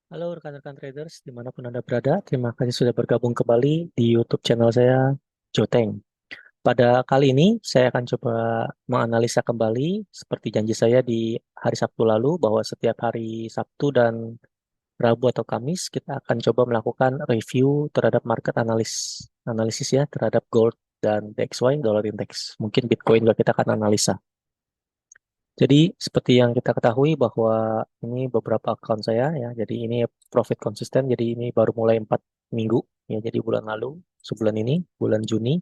Halo rekan-rekan traders, dimanapun Anda berada, terima kasih sudah bergabung kembali di YouTube channel saya, Joteng. Pada kali ini, saya akan coba menganalisa kembali, seperti janji saya di hari Sabtu lalu, bahwa setiap hari Sabtu dan Rabu atau Kamis, kita akan coba melakukan review terhadap market analisis ya, terhadap gold dan DXY, dollar index. Mungkin Bitcoin juga kita akan analisa. Jadi seperti yang kita ketahui bahwa ini beberapa account saya ya, jadi ini profit konsisten, jadi ini baru mulai 4 minggu ya, jadi bulan lalu, sebulan ini, bulan Juni,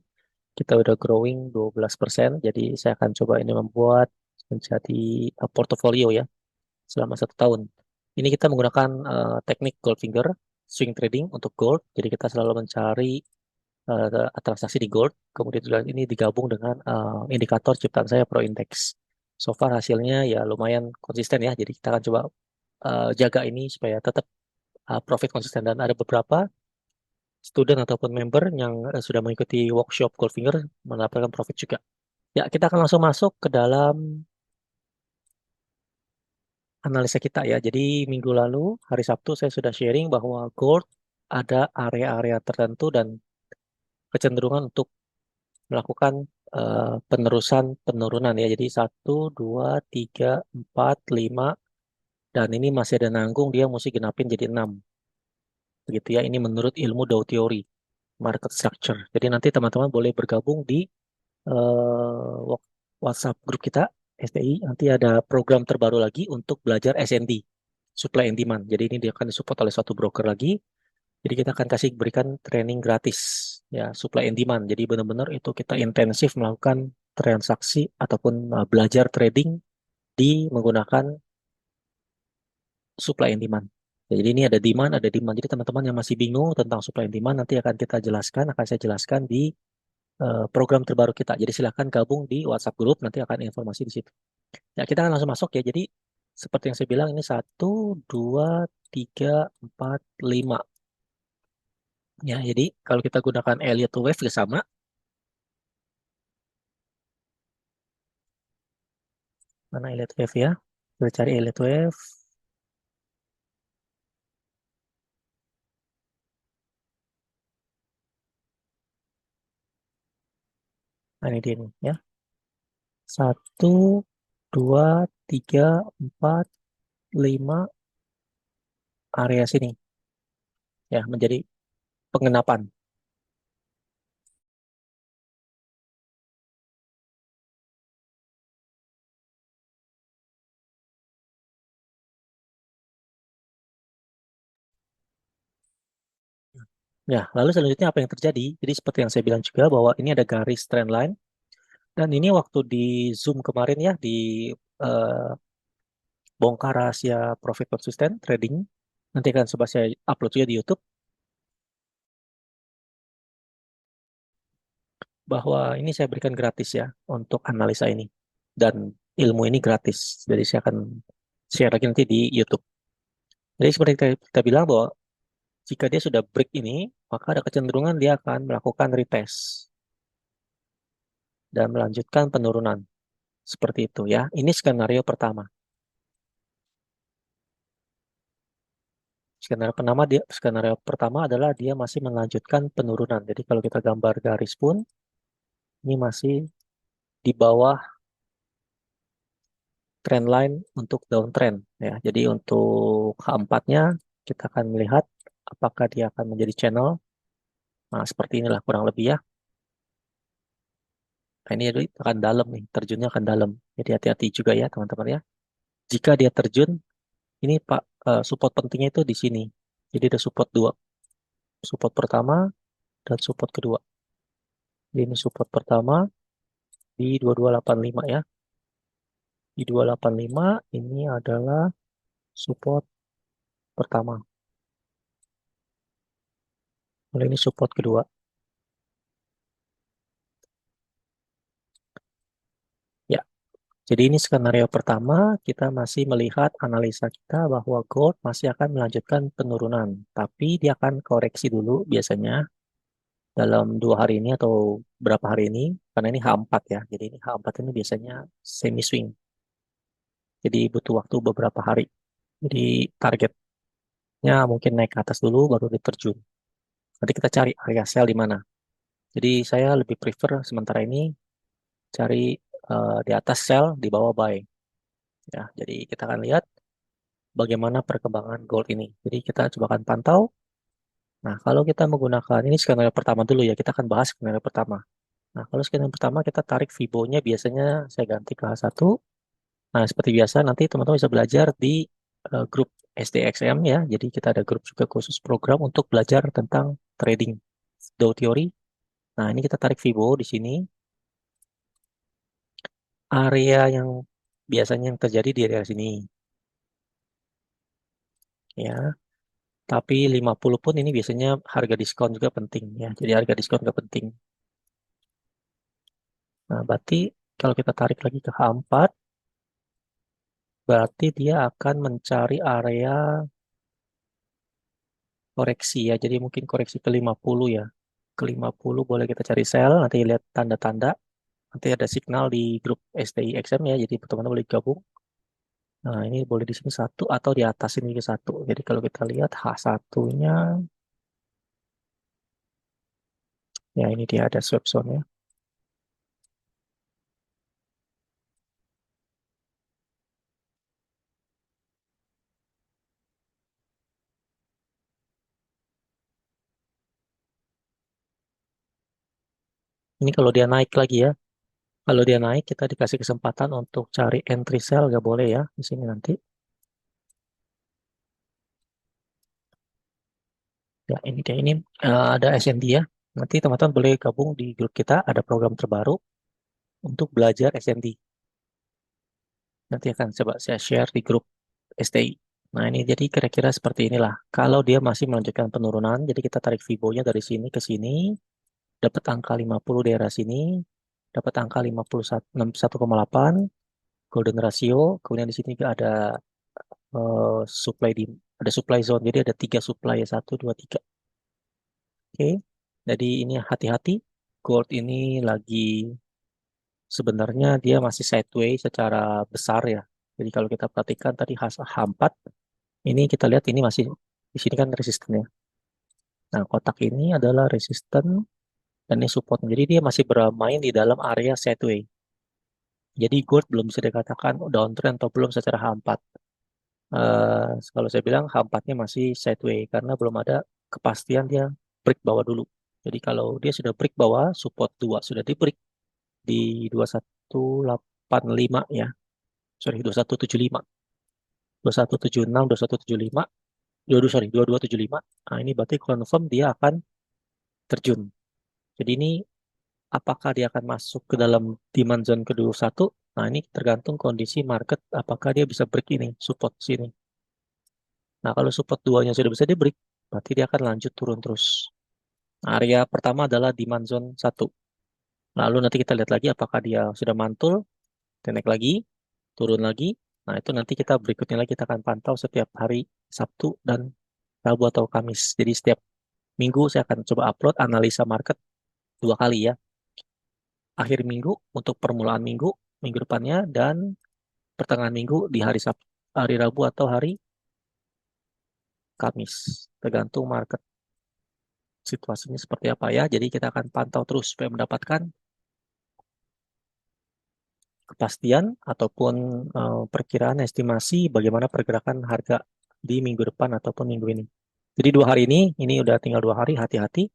kita udah growing 12%, jadi saya akan coba ini membuat menjadi portofolio ya, selama 1 tahun. Ini kita menggunakan teknik gold finger, swing trading untuk gold, jadi kita selalu mencari transaksi di gold, kemudian juga ini digabung dengan indikator ciptaan saya Pro Index. So far hasilnya ya lumayan konsisten ya, jadi kita akan coba jaga ini supaya tetap profit konsisten dan ada beberapa student ataupun member yang sudah mengikuti workshop Goldfinger mendapatkan profit juga. Ya, kita akan langsung masuk ke dalam analisa kita ya. Jadi minggu lalu, hari Sabtu saya sudah sharing bahwa gold ada area-area tertentu dan kecenderungan untuk melakukan penerusan penurunan ya. Jadi 1, 2, 3, 4, 5 dan ini masih ada nanggung dia mesti genapin jadi 6. Begitu ya. Ini menurut ilmu Dow Theory, market structure. Jadi nanti teman-teman boleh bergabung di WhatsApp grup kita STI. Nanti ada program terbaru lagi untuk belajar SND, supply and demand. Jadi ini dia akan disupport oleh suatu broker lagi. Jadi kita akan berikan training gratis ya, supply and demand. Jadi benar-benar itu kita intensif melakukan transaksi ataupun belajar trading di menggunakan supply and demand. Ya, jadi ini ada demand, ada demand. Jadi teman-teman yang masih bingung tentang supply and demand nanti akan saya jelaskan di program terbaru kita. Jadi silahkan gabung di WhatsApp grup, nanti akan informasi di situ. Ya, kita akan langsung masuk ya. Jadi seperti yang saya bilang ini 1, 2, 3, 4, 5. Ya, jadi kalau kita gunakan Elliott Wave ya sama. Mana Elliott Wave ya? Kita cari Elliott Wave. Nah, ini dia nih ya. 1, 2, 3, 4, 5 area sini ya menjadi pengenapan. Ya, lalu selanjutnya apa yang terjadi? Jadi seperti yang saya bilang juga bahwa ini ada garis trend line dan ini waktu di Zoom kemarin ya di eh, bongkar rahasia profit konsisten trading. Nanti akan coba saya upload juga di YouTube bahwa ini saya berikan gratis ya untuk analisa ini dan ilmu ini gratis. Jadi saya akan share lagi nanti di YouTube. Jadi seperti kita bilang bahwa jika dia sudah break ini, maka ada kecenderungan dia akan melakukan retest dan melanjutkan penurunan. Seperti itu ya. Ini skenario pertama. Skenario pertama adalah dia masih melanjutkan penurunan. Jadi kalau kita gambar garis pun, ini masih di bawah trend line untuk downtrend ya. Jadi untuk H4-nya kita akan melihat apakah dia akan menjadi channel. Nah, seperti inilah kurang lebih ya. Nah, ini jadi akan dalam nih, terjunnya akan dalam. Jadi hati-hati juga ya teman-teman ya. Jika dia terjun, ini Pak support pentingnya itu di sini. Jadi ada support dua, support pertama dan support kedua. Jadi ini support pertama di 2285 ya. Di 285 ini adalah support pertama. Lalu ini support kedua. Ya, jadi ini skenario pertama, kita masih melihat analisa kita bahwa gold masih akan melanjutkan penurunan. Tapi dia akan koreksi dulu biasanya dalam 2 hari ini atau berapa hari ini. Karena ini H4 ya. Jadi ini H4 ini biasanya semi swing. Jadi butuh waktu beberapa hari. Jadi target. Ya, mungkin naik ke atas dulu baru diterjun. Nanti kita cari area sell di mana. Jadi saya lebih prefer sementara ini cari di atas sell, di bawah buy. Ya, jadi kita akan lihat bagaimana perkembangan gold ini. Jadi kita coba akan pantau. Nah, kalau kita menggunakan ini skenario pertama dulu ya, kita akan bahas skenario pertama. Nah, kalau skenario pertama kita tarik Fibo-nya biasanya saya ganti ke H1. Nah, seperti biasa nanti teman-teman bisa belajar di grup SDXM ya. Jadi kita ada grup juga khusus program untuk belajar tentang trading Dow Theory. Nah, ini kita tarik Fibo di sini. Area yang biasanya yang terjadi di area sini ya. Tapi 50 pun ini biasanya harga diskon juga penting ya. Jadi harga diskon juga penting. Nah, berarti kalau kita tarik lagi ke H4, berarti dia akan mencari area koreksi ya. Jadi mungkin koreksi ke 50 ya. Ke 50 boleh kita cari sell, nanti lihat tanda-tanda. Nanti ada signal di grup STI XM ya, jadi teman-teman boleh gabung. Nah, ini boleh di sini satu atau di atas ini ke satu. Jadi kalau kita lihat H1-nya, ya ini dia ada swap zone ya. Ini kalau dia naik lagi ya. Kalau dia naik, kita dikasih kesempatan untuk cari entry sell, nggak boleh ya di sini nanti. Ya, ini dia ini ada SND ya. Nanti teman-teman boleh gabung di grup kita, ada program terbaru untuk belajar SND. Nanti akan coba saya share di grup STI. Nah, ini jadi kira-kira seperti inilah. Kalau dia masih melanjutkan penurunan, jadi kita tarik Fibo-nya dari sini ke sini, dapat angka 50 daerah sini, dapat angka 51,8 golden ratio, kemudian di sini juga ada supply di ada supply zone. Jadi ada tiga supply ya, satu, dua, tiga. Oke. Jadi ini hati-hati. Gold ini lagi sebenarnya dia masih sideways secara besar ya. Jadi kalau kita perhatikan tadi H4 ini kita lihat ini masih di sini kan resistennya. Nah, kotak ini adalah resisten dan ini support. Jadi dia masih bermain di dalam area sideways. Jadi gold belum bisa dikatakan downtrend atau belum secara H4. Kalau saya bilang H4-nya masih sideways karena belum ada kepastian dia break bawah dulu. Jadi kalau dia sudah break bawah, support 2 sudah di break di 2185 ya. Sorry, 2175. 2176, 2175, 22 sorry, 2275. Nah, ini berarti confirm dia akan terjun. Jadi ini apakah dia akan masuk ke dalam demand zone kedua satu? Nah, ini tergantung kondisi market apakah dia bisa break ini, support sini. Nah, kalau support duanya sudah bisa di break, berarti dia akan lanjut turun terus. Area pertama adalah demand zone satu. Lalu nanti kita lihat lagi apakah dia sudah mantul, dia naik lagi, turun lagi. Nah, itu nanti kita berikutnya lagi kita akan pantau setiap hari Sabtu dan Rabu atau Kamis. Jadi setiap minggu saya akan coba upload analisa market 2 kali ya. Akhir minggu untuk permulaan minggu, minggu depannya, dan pertengahan minggu di hari Sabtu, hari Rabu atau hari Kamis. Tergantung market situasinya seperti apa ya. Jadi kita akan pantau terus supaya mendapatkan kepastian ataupun perkiraan estimasi bagaimana pergerakan harga di minggu depan ataupun minggu ini. Jadi 2 hari ini udah tinggal 2 hari, hati-hati.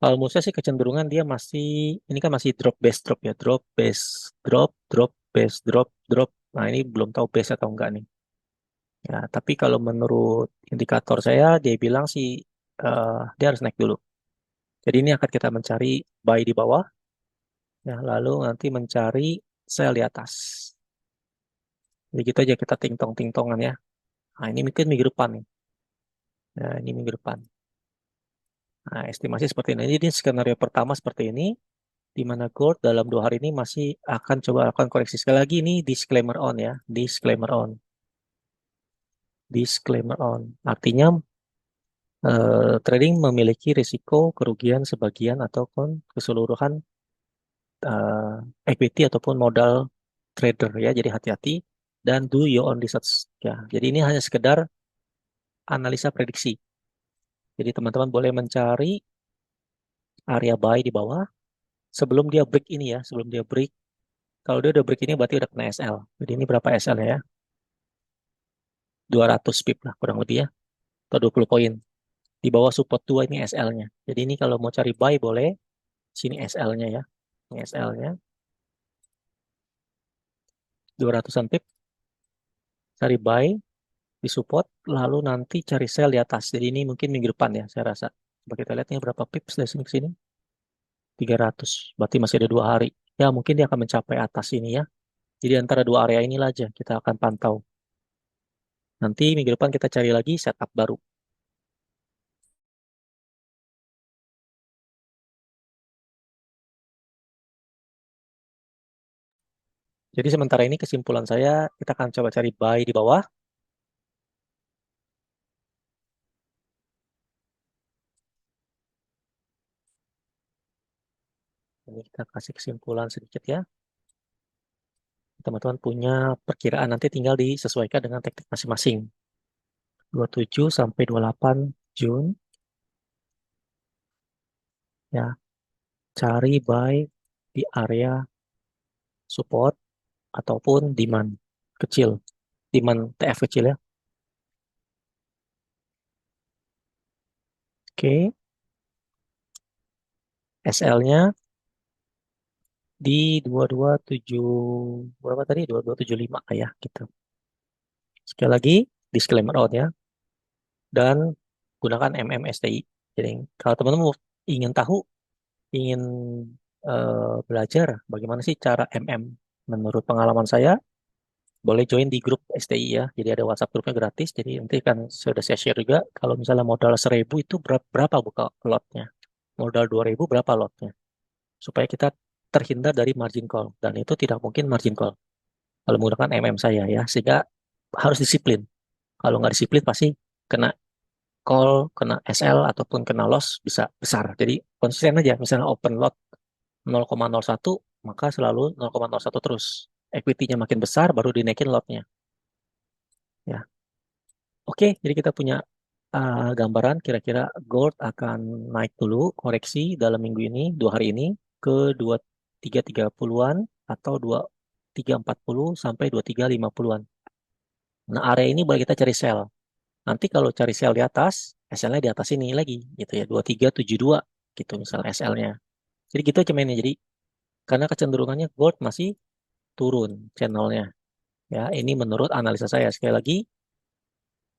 Kalau menurut saya sih kecenderungan dia masih, ini kan masih drop base drop ya, drop base drop, drop base drop, drop. Nah ini belum tahu base atau enggak nih. Ya, tapi kalau menurut indikator saya, dia bilang sih dia harus naik dulu. Jadi ini akan kita mencari buy di bawah, ya, lalu nanti mencari sell di atas. Jadi gitu aja kita ting-tong-ting-tongan ya. Nah ini mungkin minggu depan nih. Nah ini minggu depan. Nah estimasi seperti ini. Jadi skenario pertama seperti ini. Di mana gold dalam 2 hari ini masih akan coba lakukan koreksi. Sekali lagi ini disclaimer on ya, disclaimer on, disclaimer on. Artinya trading memiliki risiko kerugian sebagian ataupun keseluruhan equity ataupun modal trader ya. Jadi hati-hati dan do your own research ya. Jadi ini hanya sekedar analisa prediksi. Jadi teman-teman boleh mencari area buy di bawah sebelum dia break ini ya, sebelum dia break. Kalau dia udah break ini berarti udah kena SL. Jadi ini berapa SL ya? 200 pip lah kurang lebih ya, atau 20 poin. Di bawah support 2 ini SL-nya. Jadi ini kalau mau cari buy boleh, sini SL-nya ya. Ini SL-nya 200-an pip, cari buy di support, lalu nanti cari sell di atas. Jadi ini mungkin minggu depan ya, saya rasa. Coba kita lihat nih berapa pips dari sini ke sini. 300. Berarti masih ada 2 hari. Ya, mungkin dia akan mencapai atas ini ya. Jadi antara dua area inilah aja kita akan pantau. Nanti minggu depan kita cari lagi setup baru. Jadi sementara ini kesimpulan saya, kita akan coba cari buy di bawah. Ini kita kasih kesimpulan sedikit ya. Teman-teman punya perkiraan, nanti tinggal disesuaikan dengan teknik masing-masing. 27 sampai 28 Jun ya, cari buy di area support ataupun demand kecil, demand TF kecil ya. Oke, SL-nya di 227 berapa tadi? 2275 ya gitu. Sekali lagi disclaimer out ya, dan gunakan MMSTI. Jadi kalau teman-teman ingin tahu, ingin belajar bagaimana sih cara MM menurut pengalaman saya, boleh join di grup STI ya. Jadi ada WhatsApp grupnya gratis. Jadi nanti kan sudah saya share juga. Kalau misalnya modal 1.000 itu berapa buka lotnya? Modal 2.000 berapa lotnya? Supaya kita terhindar dari margin call. Dan itu tidak mungkin margin call kalau menggunakan MM saya ya. Sehingga harus disiplin. Kalau nggak disiplin pasti kena call, kena SL, ataupun kena loss bisa besar. Jadi konsisten aja. Misalnya open lot 0,01, maka selalu 0,01 terus. Equity-nya makin besar, baru dinaikin lotnya. Ya. Oke, jadi kita punya gambaran kira-kira gold akan naik dulu, koreksi dalam minggu ini, 2 hari ini, ke 2330-an atau 2340 sampai 2350-an. Nah, area ini boleh kita cari sell. Nanti kalau cari sell di atas, SL-nya di atas ini lagi, gitu ya, 2372, gitu misalnya SL-nya. Jadi gitu aja mainnya. Jadi karena kecenderungannya gold masih turun channelnya. Ya, ini menurut analisa saya. Sekali lagi,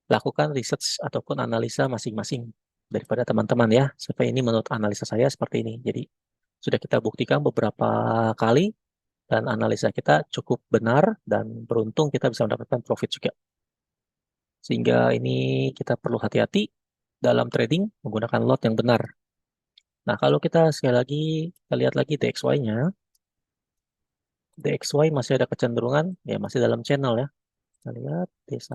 lakukan research ataupun analisa masing-masing daripada teman-teman ya. Supaya ini menurut analisa saya seperti ini. Jadi sudah kita buktikan beberapa kali dan analisa kita cukup benar dan beruntung kita bisa mendapatkan profit juga. Sehingga ini kita perlu hati-hati dalam trading menggunakan lot yang benar. Nah, kalau kita sekali lagi kita lihat lagi DXY-nya, DXY masih ada kecenderungan ya masih dalam channel ya. Kita lihat D1,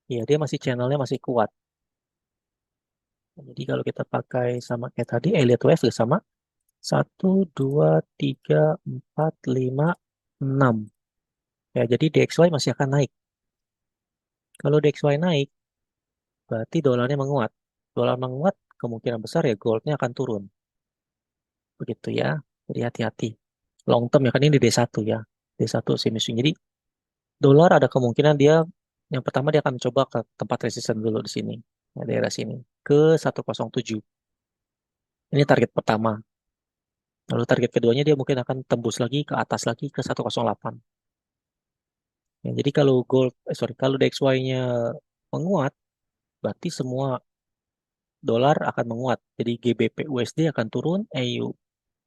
ya dia masih channelnya masih kuat. Jadi kalau kita pakai sama kayak tadi, Elliott Wave juga sama. 1, 2, 3, 4, 5, 6. Ya, jadi DXY masih akan naik. Kalau DXY naik, berarti dolarnya menguat. Dolar menguat, kemungkinan besar ya goldnya akan turun. Begitu ya. Jadi hati-hati. Long term ya, kan ini D1 ya. D1 semi swing. Jadi dolar ada kemungkinan dia, yang pertama dia akan coba ke tempat resisten dulu di sini. Ya, daerah sini. Ke 107. Ini target pertama. Lalu target keduanya dia mungkin akan tembus lagi ke atas lagi ke 108. Ya, jadi kalau kalau DXY-nya menguat, berarti semua dolar akan menguat. Jadi GBP USD akan turun, EU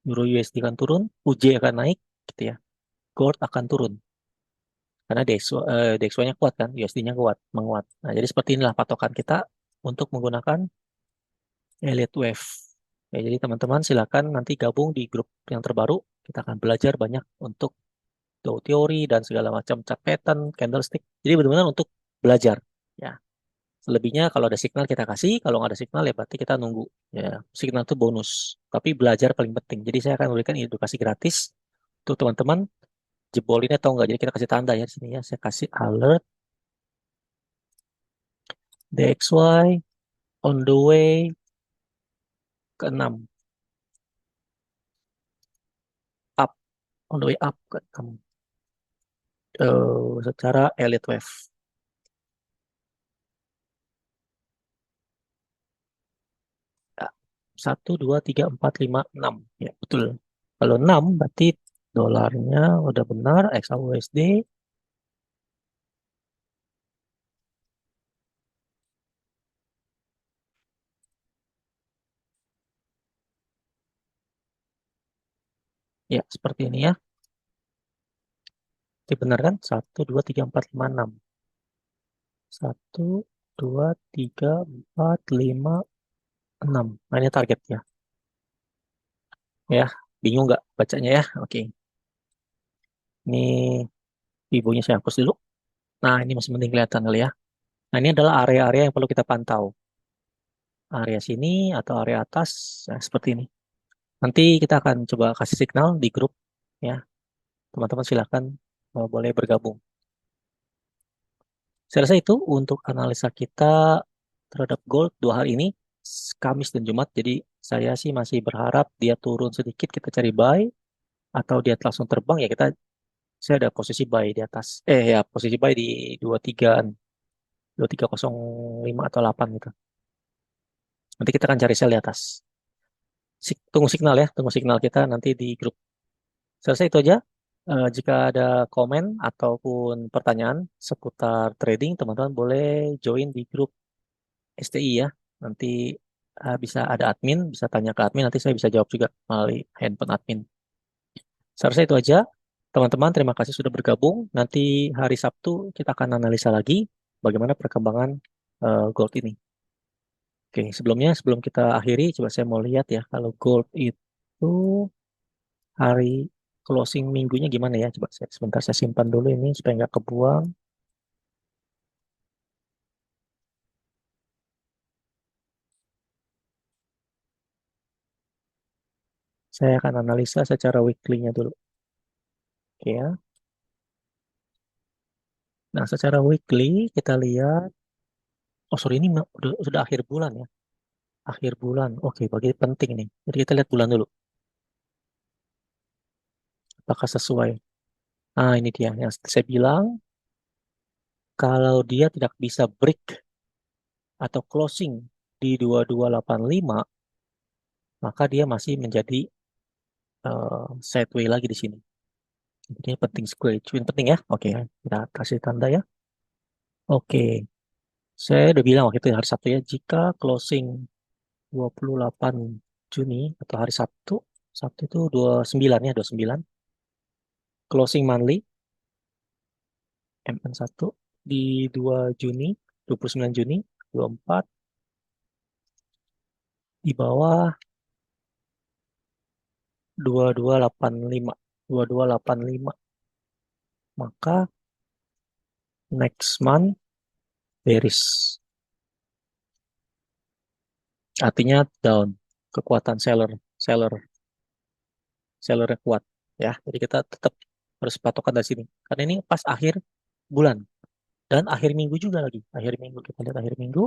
Euro USD akan turun, UJ akan naik, gitu ya. Gold akan turun karena DXY-nya kuat kan, USD-nya kuat, menguat. Nah, jadi seperti inilah patokan kita untuk menggunakan Elliott Wave. Ya, jadi teman-teman silakan nanti gabung di grup yang terbaru. Kita akan belajar banyak untuk Dow teori dan segala macam chart pattern, candlestick. Jadi benar-benar untuk belajar. Ya, selebihnya kalau ada signal kita kasih, kalau nggak ada signal ya berarti kita nunggu. Ya, signal itu bonus. Tapi belajar paling penting. Jadi saya akan berikan edukasi gratis untuk teman-teman, jebolin atau enggak. Jadi kita kasih tanda ya di sini ya. Saya kasih alert DXY on the way ke 6, up, on the way up ke 6, secara elite wave. Ya, 1, 2, 3, 4, 5, 6. Ya, betul. Kalau 6 berarti dolarnya udah benar, XAUSD. Ya, seperti ini ya. Itu benar kan? 1, 2, 3, 4, 5, 6. 1, 2, 3, 4, 5, 6. Nah, ini target ya. Ya, bingung nggak bacanya ya? Oke. Ini ibunya saya hapus dulu. Nah, ini masih mending kelihatan kali ya. Nah, ini adalah area-area yang perlu kita pantau. Area sini atau area atas, ya, seperti ini. Nanti kita akan coba kasih signal di grup ya. Teman-teman silakan boleh bergabung. Saya rasa itu untuk analisa kita terhadap gold 2 hari ini, Kamis dan Jumat. Jadi saya sih masih berharap dia turun sedikit, kita cari buy, atau dia langsung terbang ya kita, saya ada posisi buy di atas. Ya, posisi buy di 23-an, 2305 atau 8 gitu. Nanti kita akan cari sell di atas. Tunggu signal ya, tunggu signal kita nanti di grup. Saya rasa itu aja. Jika ada komen ataupun pertanyaan seputar trading, teman-teman boleh join di grup STI ya. Nanti bisa ada admin, bisa tanya ke admin, nanti saya bisa jawab juga melalui handphone admin. Saya rasa itu aja. Teman-teman, terima kasih sudah bergabung. Nanti hari Sabtu kita akan analisa lagi bagaimana perkembangan gold ini. Oke, sebelum kita akhiri, coba saya mau lihat ya, kalau gold itu hari closing minggunya gimana ya? Coba sebentar saya simpan dulu ini supaya nggak kebuang. Saya akan analisa secara weekly-nya dulu. Oke ya. Nah, secara weekly kita lihat, oh sorry ini sudah akhir bulan ya. Akhir bulan. Oke, bagi penting nih. Jadi kita lihat bulan dulu. Apakah sesuai? Nah, ini dia yang saya bilang, kalau dia tidak bisa break atau closing di 2285, maka dia masih menjadi sideway lagi di sini. Ini penting sekali, cuy, penting ya. Oke, kita kasih tanda ya. Oke, saya udah bilang waktu itu hari Sabtu ya, jika closing 28 Juni atau hari Sabtu, Sabtu itu 29 ya, 29, closing monthly MN1 di 2 Juni, 29 Juni 24 di bawah 2285, 2285, maka next month bearish, artinya down, kekuatan seller, seller, sellernya kuat ya. Jadi kita tetap harus patokan dari sini. Karena ini pas akhir bulan dan akhir minggu juga lagi. Akhir minggu kita lihat akhir minggu.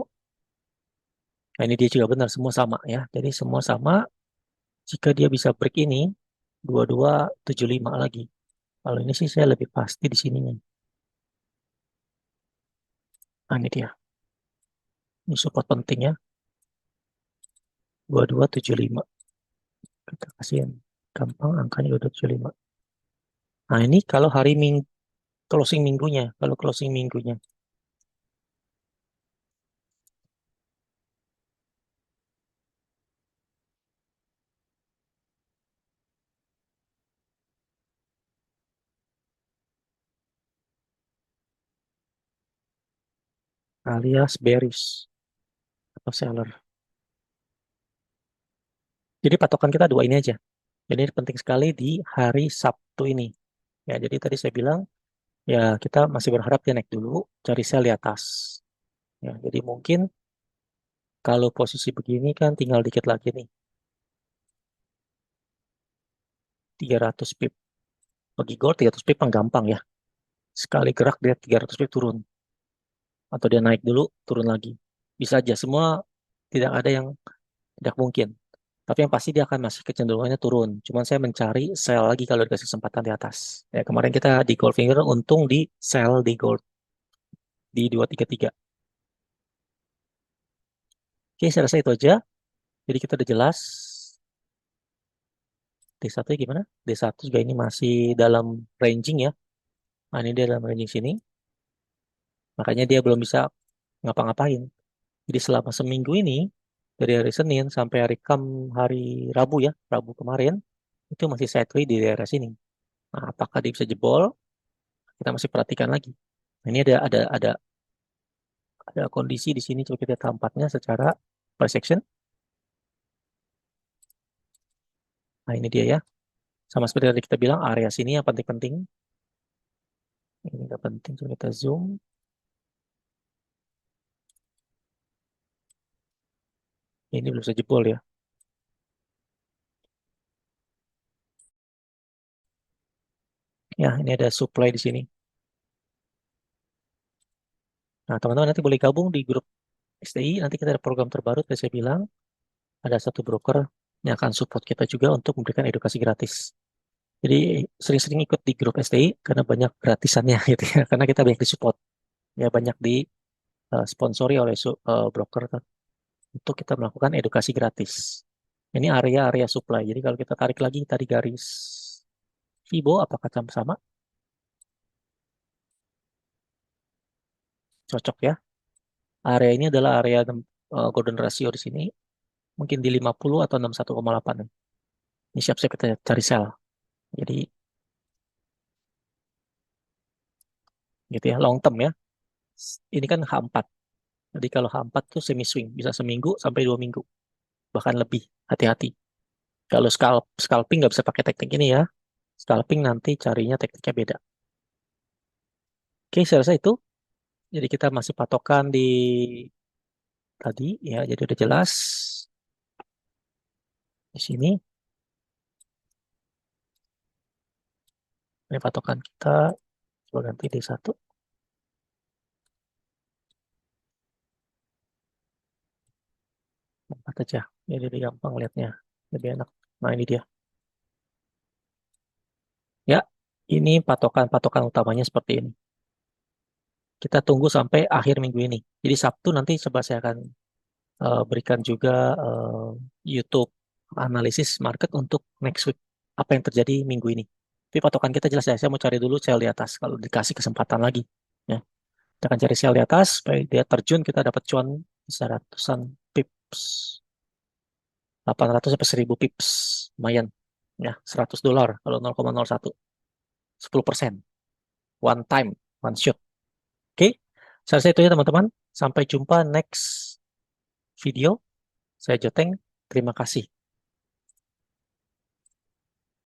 Nah, ini dia juga benar semua sama ya. Jadi semua sama. Jika dia bisa break ini 2275 lagi. Kalau ini sih saya lebih pasti di sininya. Nah, ini dia. Ini support penting ya. 2275. Kita kasih yang gampang angkanya 2275. Nah, ini kalau hari minggu closing minggunya, kalau closing minggunya alias bearish atau seller. Jadi patokan kita dua ini aja. Jadi ini penting sekali di hari Sabtu ini. Ya, jadi tadi saya bilang ya kita masih berharap dia naik dulu, cari sell di atas. Ya, jadi mungkin kalau posisi begini kan tinggal dikit lagi nih, 300 pip. Bagi gold 300 pip kan gampang ya. Sekali gerak dia 300 pip turun. Atau dia naik dulu, turun lagi. Bisa aja semua, tidak ada yang tidak mungkin. Tapi yang pasti dia akan masih kecenderungannya turun. Cuman saya mencari sell lagi kalau dikasih kesempatan di atas. Ya, kemarin kita di Goldfinger untung di sell di gold di 233. Oke, saya rasa itu aja. Jadi kita udah jelas D1 gimana? D1 juga ini masih dalam ranging ya. Nah, ini dia dalam ranging sini. Makanya dia belum bisa ngapa-ngapain. Jadi selama seminggu ini, dari hari Senin sampai hari Rabu ya, Rabu kemarin, itu masih sideways di daerah sini. Nah, apakah dia bisa jebol? Kita masih perhatikan lagi. Nah, ini ada kondisi di sini, coba kita lihat tampaknya secara price action. Nah, ini dia ya. Sama seperti tadi kita bilang, area sini yang penting-penting. Ini nggak penting, coba kita zoom. Ini belum bisa jebol ya. Ya, ini ada supply di sini. Nah, teman-teman nanti boleh gabung di grup STI. Nanti kita ada program terbaru, tadi saya bilang. Ada satu broker yang akan support kita juga untuk memberikan edukasi gratis. Jadi sering-sering ikut di grup STI karena banyak gratisannya gitu ya. Karena kita banyak disupport. Ya banyak di sponsori oleh broker kan, untuk kita melakukan edukasi gratis. Ini area-area supply. Jadi kalau kita tarik lagi tadi garis Fibo, apakah sama? Cocok ya. Area ini adalah area golden ratio di sini. Mungkin di 50 atau 61,8. Ini siap-siap kita cari sell. Jadi gitu ya, long term ya. Ini kan H4. Jadi kalau H4 tuh semi swing, bisa seminggu sampai 2 minggu, bahkan lebih. Hati-hati. Kalau scalping nggak bisa pakai teknik ini ya. Scalping nanti carinya tekniknya beda. Oke, saya rasa itu. Jadi kita masih patokan di tadi ya. Jadi udah jelas di sini. Ini patokan kita. Coba ganti D1. Empat aja. Jadi lebih gampang lihatnya. Lebih enak. Nah ini dia. Ya, ini patokan-patokan utamanya seperti ini. Kita tunggu sampai akhir minggu ini. Jadi Sabtu nanti coba saya akan berikan juga YouTube analisis market untuk next week. Apa yang terjadi minggu ini. Tapi patokan kita jelas ya. Saya mau cari dulu sell di atas. Kalau dikasih kesempatan lagi. Ya. Kita akan cari sell di atas. Supaya dia terjun kita dapat cuan bisa ratusan pips. 800 sampai 1000 pips. Lumayan. Ya, $100 kalau 0,01. 10%. One time. One shot. Oke. Saya rasa itu ya teman-teman. Sampai jumpa next video. Saya Joteng. Terima kasih.